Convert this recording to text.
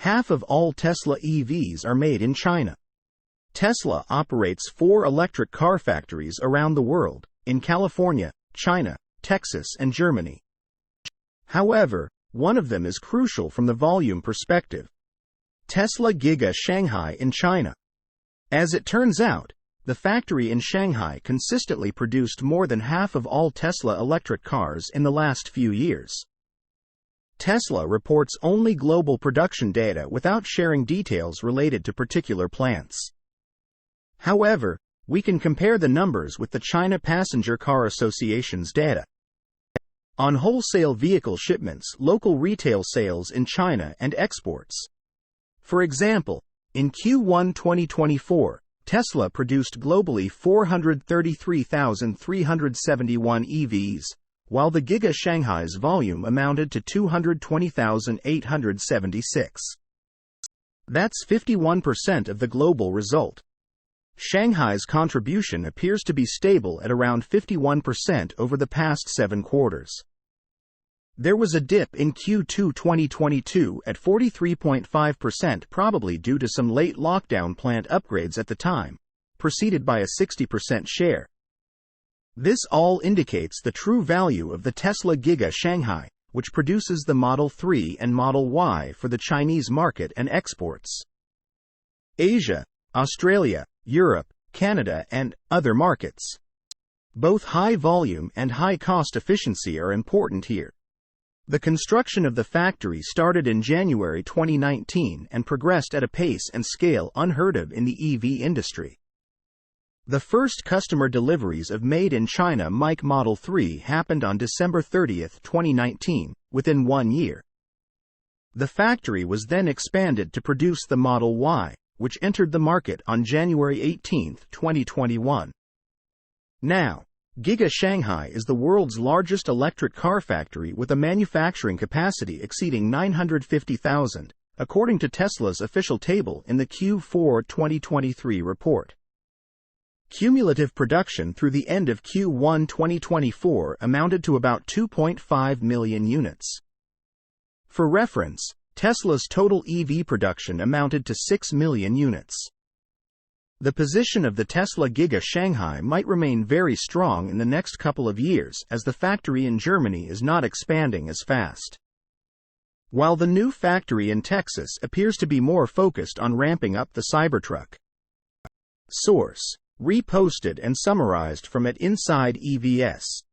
Half of all Tesla EVs are made in China. Tesla operates 4 electric car factories around the world, in California, China, Texas, and Germany. However, one of them is crucial from the volume perspective: Tesla Giga Shanghai in China. As it turns out, the factory in Shanghai consistently produced more than half of all Tesla electric cars in the last few years. Tesla reports only global production data without sharing details related to particular plants. However, we can compare the numbers with the China Passenger Car Association's data. On wholesale vehicle shipments, local retail sales in China, and exports. For example, in Q1 2024, Tesla produced globally 433,371 EVs, while the Giga Shanghai's volume amounted to 220,876. That's 51% of the global result. Shanghai's contribution appears to be stable at around 51% over the past 7 quarters. There was a dip in Q2 2022 at 43.5%, probably due to some late lockdown plant upgrades at the time, preceded by a 60% share. This all indicates the true value of the Tesla Giga Shanghai, which produces the Model 3 and Model Y for the Chinese market and exports. Asia, Australia, Europe, Canada, and other markets. Both high volume and high cost efficiency are important here. The construction of the factory started in January 2019 and progressed at a pace and scale unheard of in the EV industry. The first customer deliveries of made-in-China MiC Model 3 happened on December 30, 2019, within 1 year. The factory was then expanded to produce the Model Y, which entered the market on January 18, 2021. Now, Giga Shanghai is the world's largest electric car factory with a manufacturing capacity exceeding 950,000, according to Tesla's official table in the Q4 2023 report. Cumulative production through the end of Q1 2024 amounted to about 2.5 million units. For reference, Tesla's total EV production amounted to 6 million units. The position of the Tesla Giga Shanghai might remain very strong in the next couple of years as the factory in Germany is not expanding as fast. While the new factory in Texas appears to be more focused on ramping up the Cybertruck. Source: reposted and summarized from @insideevs.